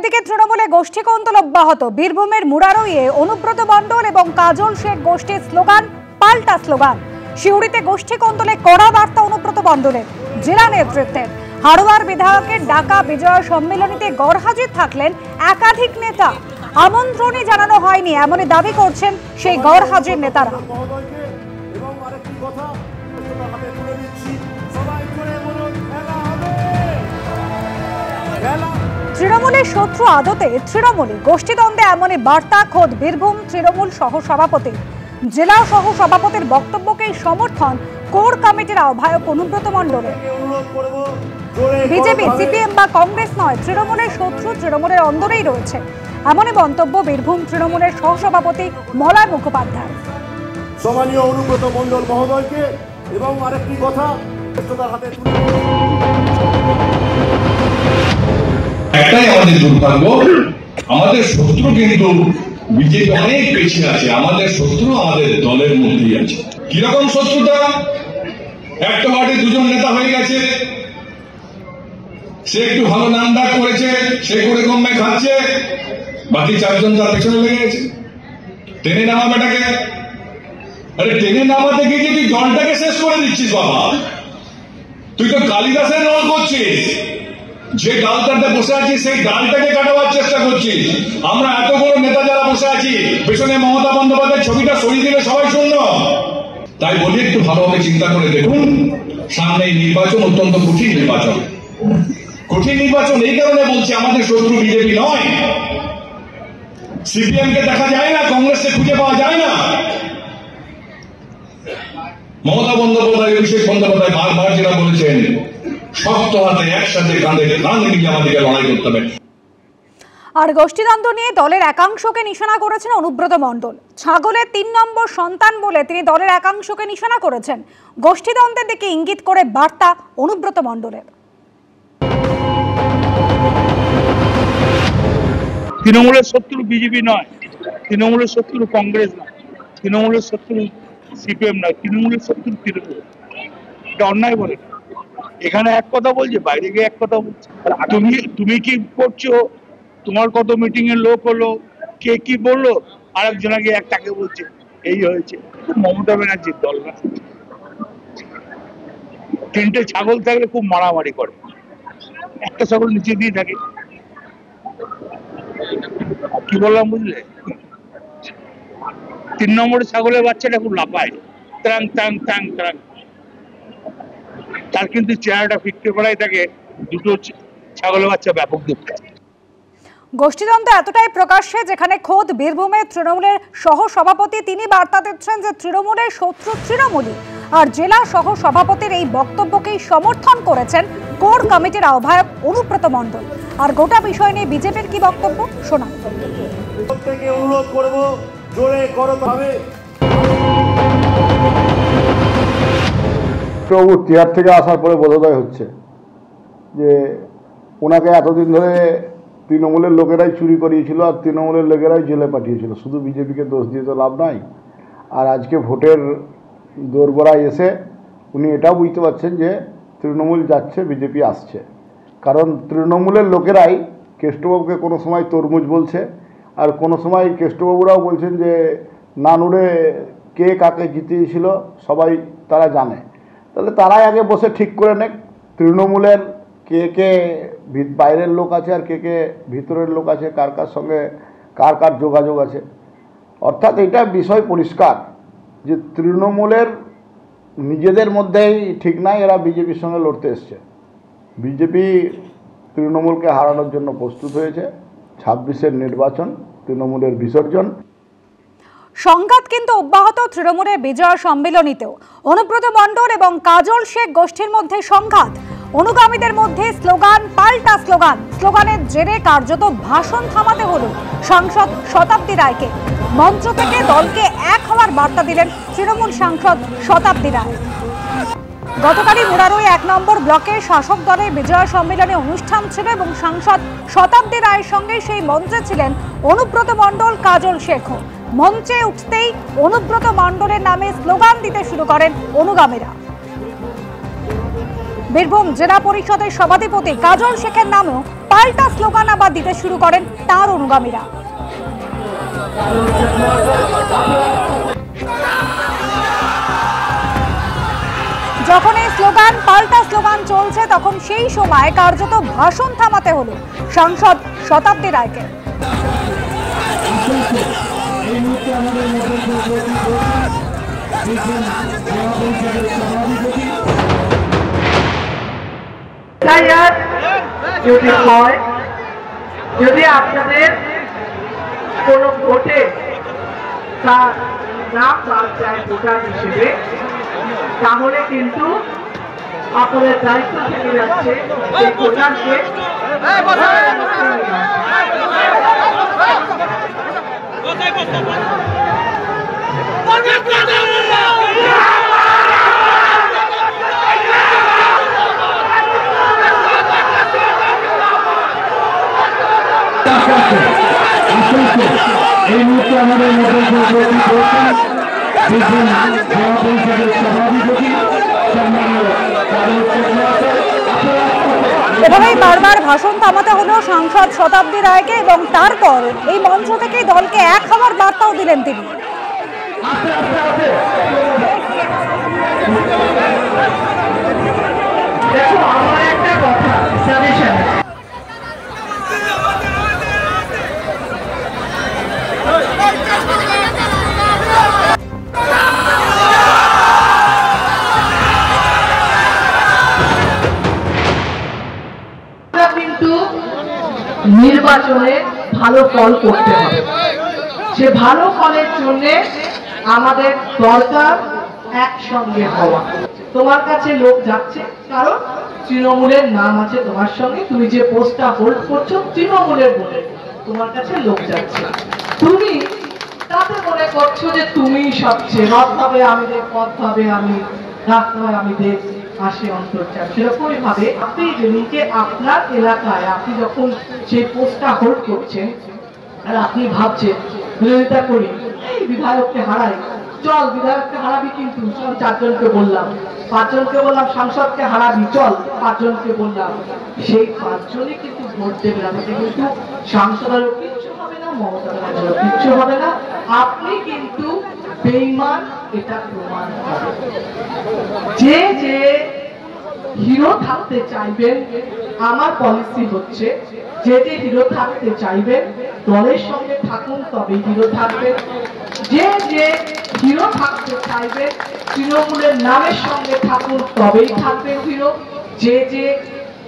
দিকে তৃণমূলে গোষ্ঠী কোন্দল অব্যাহত। বীরভূমের মুরারইয়ে অনুব্রত মণ্ডল এবং কাজল শেখ গোষ্ঠীর স্লোগান পাল্টা স্লোগান। শিউড়িতে গোষ্ঠী কোন্দলে কড়া বার্তা অনুব্রত মণ্ডলের। জেলা নেতৃত্বের হাড়োয়ার বিধায়কের ডাকা বিজয় সম্মেলনীতে গড়হাজির থাকলেন একাধিক নেতা। আমন্ত্রণই জানানো হয়নি এমনই দাবি করছেন সেই গড়হাজির নেতারা। তৃণমূলের শত্রু আদতে তৃণমূলী গোষ্ঠীদ্বন্দ্বে এমনই বার্তা খোদ বীরভূম তৃণমূল সহ সভাপতি। জেলা সহ সভাপতির বক্তব্যকে সমর্থন কোর কমিটির আহ্বায়ক অনুব্রত মণ্ডলের। বিজেপি সিপিএম বা কংগ্রেস নয়, তৃণমূলের শত্রু তৃণমূলের অন্দরেই রয়েছে, এমনই মন্তব্য বীরভূম তৃণমূলের সহসভাপতি মলয় মুখোপাধ্যায়। সম্মানীয় অনুব্রত মণ্ডল মহোদয়কে এবং আরেকটি কথা একটাই আমাদের দুর্ভাগ্য, আমাদের শত্রু কিন্তু বিজেপি অনেক পেছিয়ে আছে। আমাদের শত্রু আমাদের দলের মধ্যেই আছে। কিরকম শত্রুতা? একটা পার্টি দুজন নেতা হয়ে গেছে, সে একটু ভালো নাম ডাক করেছে, সে করে কমে খাচ্ছে, বাকি চারজন তার পেছনে লেগে গেছে। টেনে নামা বেটাকে, আরে টেনে নামাতে গিয়ে তুই দলটাকে শেষ করে দিচ্ছিস বাবা। তুই তো কালিদাসের রোল করছিস, যে ডালটাতে বসে আছিস সেই ডালটাকে কাটাবার চেষ্টা করছিস। আমরা এত বড় নেতা যারা বসে আছি, পেছনে মমতা বন্দ্যোপাধ্যায়ের ছবিটা সরিয়ে দিলে সবাই শূন্য। তাই বলি একটু ভালোভাবে চিন্তা করে দেখুন, সামনে নির্বাচন অত্যন্ত কঠিন নির্বাচন। কঠিন নির্বাচন এই কারণে বলছি, আমাদের শত্রু বিজেপি নয়। সিপিএম কে দেখা যায় না, কংগ্রেসকে খুঁজে পাওয়া যায় না। মমতা বন্দ্যোপাধ্যায়, অভিষেক বন্দ্যোপাধ্যায় বারবার যেটা বলেছেন, শক্ত হাতে একসাথে কাঁধে কাঁধ মিলিয়ে আমাদেরকে লড়াই করতে হবে। আর গোষ্ঠীদ্বন্দ্ব নিয়ে দলের একাংশকে নিশানা করেছেন অনুব্রত মণ্ডল। ছাগলের ৩ নম্বর সন্তান বলে তিনি দলের একাংশকে নিশানা করেছেন। গোষ্ঠীদ্বন্দ্বের দিকে ইঙ্গিত করে বার্তা অনুব্রত মণ্ডলের। তৃণমূলের শত্রু বিজেপি নয়, তৃণমূলের শত্রু কংগ্রেস নয়, তৃণমূলের শত্রু সিপিএম নয়, তৃণমূলের শত্রু তৃণমূল। এটা অন্যায় বলে এখানে এক কথা বলছে, বাইরে গিয়ে এক কথা বলছে। তুমি কি করছো, তোমার কত মিটিং এর লোক হলো, কে কি বললো, আরেকজনে গিয়ে একটাকে বলছে এই হয়েছে। মমতা ব্যানার্জির দল না, 3টে ছাগল থাকলে খুব মারামারি করে, একটা ছাগল নিচে দিয়ে থাকে। কি বললাম বুঝলে? 3 নম্বরের ছাগলের বাচ্চাটা খুব লাফায়, ত্রাং ত্রাং ত্রাং ত্রাং। তার কিন্তু চেহারাটা ফিরতে পারাই থাকে, দুটো ছাগলের বাচ্চা ব্যাপক দেখতে। গোষ্ঠীদ্বন্দ্ব এতটাই প্রকাশ্যে যেখানে খোদ বীরভূমের তৃণমূলের সহ সভাপতি তিনি বার্তা দিচ্ছেন যে তৃণমূলের শত্রু তৃণমূলী। আর জেলা সহ সভাপতির এই বক্তব্যকেই সমর্থন করেছেন কোর কমিটির আহ্বায়ক অনুব্রত মণ্ডল। আর গোটা বিষয় নিয়ে বিজেপির কি বক্তব্য শোনা। প্রত্যেককে অনুরোধ করব, জোরে করতে হবে। প্রভু তিহার থেকে আসার পরে বোধোদয় হচ্ছে যে ওনাকে এতদিন ধরে তৃণমূলের লোকেরাই চুরি করিয়েছিল আর তৃণমূলের লোকেরাই জেলে পাঠিয়েছিল। শুধু বিজেপিকে দোষ দিয়ে তো লাভ নাই। আর আজকে ভোটের দোরগোড়ায় এসে উনি এটাও বুঝতে পারছেন যে তৃণমূল যাচ্ছে, বিজেপি আসছে। কারণ তৃণমূলের লোকেরাই কেষ্টবাবুকে কোনো সময় তরমুজ বলছে, আর কোনো সময় কেষ্টবাবুরাও বলছেন যে নানুরে কে কাকে জিতিয়েছিল সবাই তারা জানে। তাহলে তারাই আগে বসে ঠিক করে নেক তৃণমূলের কে কে বাইরের লোক আছে আর কে কে ভিতরের লোক আছে, কার কার সঙ্গে কার কার যোগাযোগ আছে। অর্থাৎ এটা বিষয় পরিষ্কার যে তৃণমূলের নিজেদের মধ্যেই ঠিক নাই, এরা বিজেপির সঙ্গে লড়তে এসছে। বিজেপি তৃণমূলকে হারানোর জন্য প্রস্তুত হয়েছে। 26-এর নির্বাচন, তৃণমূলের বিসর্জন। সংঘাত কিন্তু অব্যাহত তৃণমূলের বিজয় সম্মেলনীতেও। অনুব্রত মণ্ডল এবং কাজল শেখ গোষ্ঠীর মধ্যে সংঘাত, অনুগামীদের মধ্যে স্লোগান পাল্টা স্লোগান। স্লোগানের জেরে কার্যত ভাষণ থামাতে হলো সাংসদ শতাব্দী রায়কে। মঞ্চ থেকে দলকে এক হওয়ার বার্তা দিলেন তৃণমূল সাংসদ শতাব্দী রায়। গতকালই মুরারই 1 নম্বর ব্লকের শাসক দলের বিজয় সম্মেলনে অনুষ্ঠান ছিল এবং সাংসদ শতাব্দী রায়ের সঙ্গে সেই মঞ্চে ছিলেন অনুব্রত মণ্ডল, কাজল শেখও। মঞ্চে উঠতেই অনুব্রত মণ্ডলের নামে স্লোগান দিতে শুরু করেন অনুগামীরা। বীরভূম জেলা পরিষদের সভাধিপতি কাজল শেখের নামেও পাল্টা স্লোগান আবার দিতে শুরু করেন তার অনুগামীরা। যখন এই স্লোগান পাল্টা স্লোগান চলছে তখন সেই সময় কার্যত ভাষণ থামাতে হলো সাংসদ শতাব্দী রায়কে। যদি হয়, যদি আপনাদের কোনো ভোটে তার নাম বাদ যায় ভোটার হিসেবে, তাহলে কিন্তু আপনাদের দায়িত্ব থেকে যাচ্ছে সেই ভোটারকে এই মুহূর্তে আমাদের এভাবেই বারবার ভাষণ থামাতে হলো সাংসদ শতাব্দী রায়কে এবং তারপর এই মঞ্চ থেকেই দলকে এক হওয়ার বার্তাও দিলেন তিনি। দেখো, আমার একটা কথা সাজেশন, কিন্তু নির্বাচনে ভালো ফল করতে হবে। সে ভালো ফলের জন্য আমাদের দরকার একসঙ্গে হওয়া। তোমার কাছে লোক যাচ্ছে কারণ তৃণমূলের নাম আছে তোমার সঙ্গে, তুমি যে পোস্টটা হোল্ড করছো তৃণমূলের বলে তোমার কাছে লোক যাচ্ছে, তুমি তাতে মনে করছো যে তুমি সবচেয়ে রথ হবে আমি দেখ, পথ হবে আমি রাস্তা হয় আমি দেখ, আসে অন্তর্চার। সেরকমই ভাবে আপনি যেদিনকে আপনার এলাকায় আপনি যখন সেই পোস্টটা হোল্ড করছেন আর আপনি ভাবছেন বিরোধিতা করি, এই বিধায়ককে হারাই, চল বিধায়ককে হারাবি, কিন্তু চল 4 জনকে বললাম, 5 জনকে বললাম সাংসদকে হারাবি, চল 5 জনকে বললাম, সেই 5 জনই কিন্তু ভোট দেবে। আমাকে কিন্তু সাংসদেরও কিচ্ছু হবে না, মমতা ব্যানার্জিরও কিচ্ছু হবে না, আপনি কিন্তু বেঈমান, এটা প্রমাণ হবে। যে যে হিরো থাকতে চাইবেন, আমার পলিসি হচ্ছে যে যে হিরো থাকতে চাইবেন দলের সঙ্গে থাকুন, তবেই হিরো থাকবেন। যে যে হিরো থাকতে চাইবেন তৃণমূলের নামের সঙ্গে থাকুন, তবেই থাকবেন হিরো। যে যে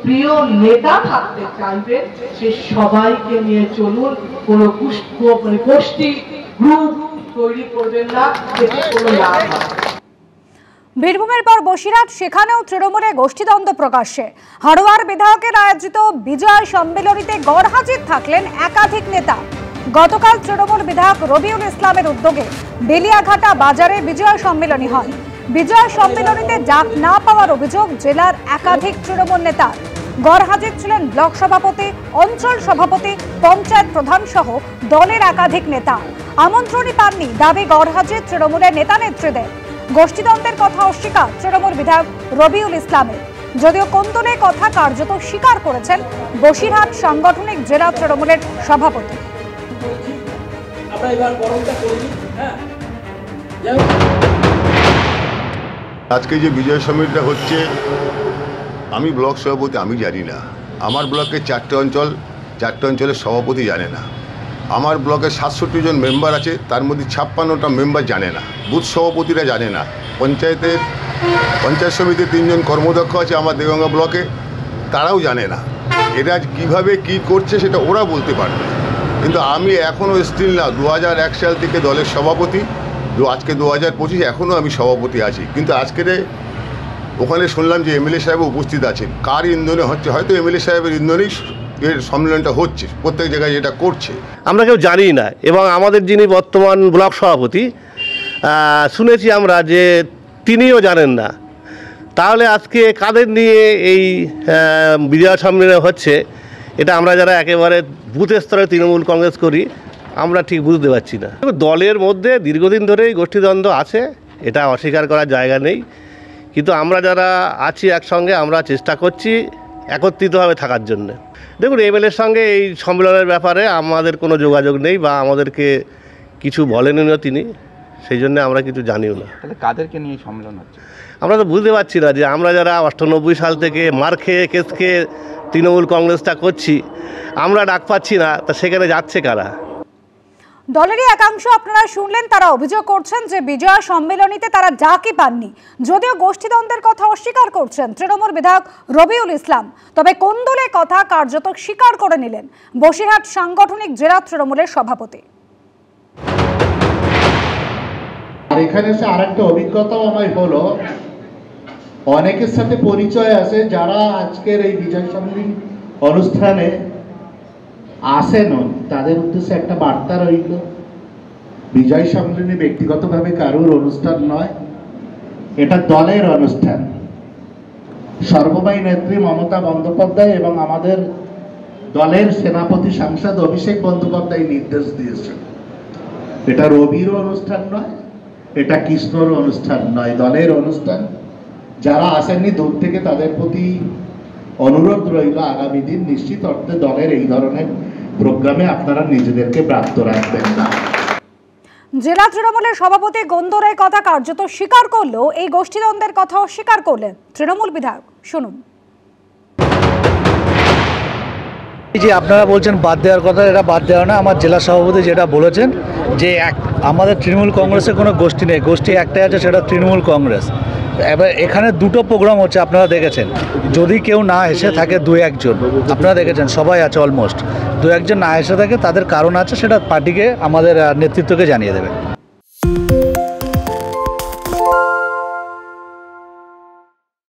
প্রিয় নেতা থাকতে চাইবেন সে সবাইকে নিয়ে চলুন, কোনো গোষ্ঠী গ্রুপ তৈরি করবেন না, এতে কোনো লাভ হবে। বীরভূমের পর বসিরহাট, সেখানেও তৃণমূলে গোষ্ঠীদ্বন্দ্ব প্রকাশ্যে। হাড়োয়ার বিধায়কের আয়োজিত বিজয় সম্মেলনীতে গড়হাজির থাকলেন একাধিক নেতা। গতকাল তৃণমূল বিধায়ক রবিউল ইসলামের উদ্যোগে বেলিয়াঘাটা বাজারে বিজয় সম্মেলনী হয়। বিজয় সম্মেলনীতে ডাক না পাওয়ার অভিযোগ জেলার একাধিক তৃণমূল নেতার। গড়হাজির ছিলেন ব্লক সভাপতি, অঞ্চল সভাপতি, পঞ্চায়েত প্রধান সহ দলের একাধিক নেতা। আমন্ত্রণই পাননি দাবি গড়হাজির তৃণমূলের নেতা নেত্রীদের। গোষ্ঠীদ্বন্দ্বের কথা অস্বীকার তৃণমূল বিধায়ক রবিউল ইসলামের, যদিও কোন্দলে কথা কার্যত স্বীকার করেছেন বসিরহাট সাংগঠনিক জেলা তৃণমূলের সভাপতি। আজকে যে বিজয় সমিতিটা হচ্ছে, আমি ব্লক সভাপতি, আমি জানি না। আমার ব্লকে 4টে অঞ্চলের সভাপতি জানে না। আমার ব্লকে 67 জন মেম্বার আছে, তার মধ্যে 56টা মেম্বার জানে না। বুথ সভাপতিরা জানে না। পঞ্চায়েত সমিতির 3 জন কর্মদক্ষ আছে আমার দেগঙ্গা ব্লকে, তারাও জানে না। এরা কিভাবে কি করছে সেটা ওরা বলতে পারবে, কিন্তু আমি এখনও স্টিল না 2001 সাল থেকে দলের সভাপতি, আজকে 2025 এখনও আমি সভাপতি আছি। কিন্তু আজকের ওখানে শুনলাম যে এমএলএ সাহেব উপস্থিত আছেন। কার ইন্ধনে হচ্ছে? হয়তো এমএলএ সাহেবের ইন্ধনেই এর সম্মেলনটা হচ্ছে, প্রত্যেক জায়গায় যেটা করছে আমরা কেউ জানি না। এবং আমাদের যিনি বর্তমান ব্লক সভাপতি, শুনেছি আমরা যে তিনিও জানেন না। তাহলে আজকে কাদের নিয়ে এই বিজয় সম্মেলন হচ্ছে, এটা আমরা যারা একেবারে বুথ স্তরে তৃণমূল কংগ্রেস করি আমরা ঠিক বুঝতে পারছি না। দলের মধ্যে দীর্ঘদিন ধরেই গোষ্ঠীদ্বন্দ্ব আছে, এটা অস্বীকার করার জায়গা নেই। কিন্তু আমরা যারা আছি একসঙ্গে আমরা চেষ্টা করছি একত্রিতভাবে থাকার জন্য। দেখুন, এমএলএর সঙ্গে এই সম্মেলনের ব্যাপারে আমাদের কোনো যোগাযোগ নেই বা আমাদেরকে কিছু বলেনও তিনি, সেই জন্য আমরা কিছু জানিও না। তাহলে কাদেরকে নিয়ে সম্মেলন হচ্ছে আমরা তো বুঝতে পারছি না যে আমরা যারা 98 সাল থেকে মার খেয়ে কেস খেয়ে তৃণমূল কংগ্রেসটা করছি, আমরা ডাক পাচ্ছি না, তা সেখানে যাচ্ছে কারা? দলেরই একাংশ আপনারা শুনলেন, তারা অভিযোগ করছেন যে বিজয়া সম্মেলনীতে তারা ডাকই পাননি। যদিও গোষ্ঠীদ্বন্দ্বের কথা অস্বীকার করছেন তৃণমূল বিধায়ক রবিউল ইসলাম, তবে কোন্দলের কথা কার্যত স্বীকার করে নিলেন বসিরহাট সাংগঠনিক জেলা তৃণমূলের সভাপতি। আর এখানে এসে আরেকটা অভিজ্ঞতাও আমার হলো, অনেকের সাথে পরিচয় আছে যারা আজকের এই বিজয় সম্মেলন অনুষ্ঠানে আসেন, তাদের উদ্দেশ্যে একটা বার্তা রইল। বিজয় সম্মেলনী ব্যক্তিগতভাবে কারোর অনুষ্ঠান নয়, এটা দলের অনুষ্ঠান। সর্বময় নেত্রী মমতা বন্দ্যোপাধ্যায় এবং আমাদের দলের সেনাপতি সাংসদ অভিষেক বন্দ্যোপাধ্যায় নির্দেশ দিয়েছেন। এটা রবিরও অনুষ্ঠান নয়, এটা কৃষ্ণর অনুষ্ঠান নয়, দলের অনুষ্ঠান। যারা আসেননি দূর থেকে তাদের প্রতি অনুরোধ রইল, আগামী দিন নিশ্চিত অর্থে দলের এই ধরনের প্রোগ্রামে আপনারা নিজেদেরকে ব্রাত্য রাখবেন না। জেলা তৃণমূলের সভাপতি গন্ধরের কথা কার্যত স্বীকার করলেও এই গোষ্ঠীদ্বন্দ্বের কথা অস্বীকার করলেন তৃণমূল বিধায়ক। শুনুন। যে আপনারা বলছেন বাদ দেওয়ার কথা, এটা বাদ দেওয়া না। আমার জেলা সভাপতি যেটা বলেছেন যে আমাদের তৃণমূল কংগ্রেসের কোনো গোষ্ঠী নেই, গোষ্ঠী একটাই আছে, সেটা তৃণমূল কংগ্রেস। এবার এখানে দুটো প্রোগ্রাম হচ্ছে, আপনারা দেখেছেন। যদি কেউ না এসে থাকে 2-1 আপনারা দেখেছেন, সবাই আছে অলমোস্ট, 2-1 না এসে থাকে, তাদের কারণ আছে, সেটা পার্টিকে আমাদের নেতৃত্বকে জানিয়ে দেবে।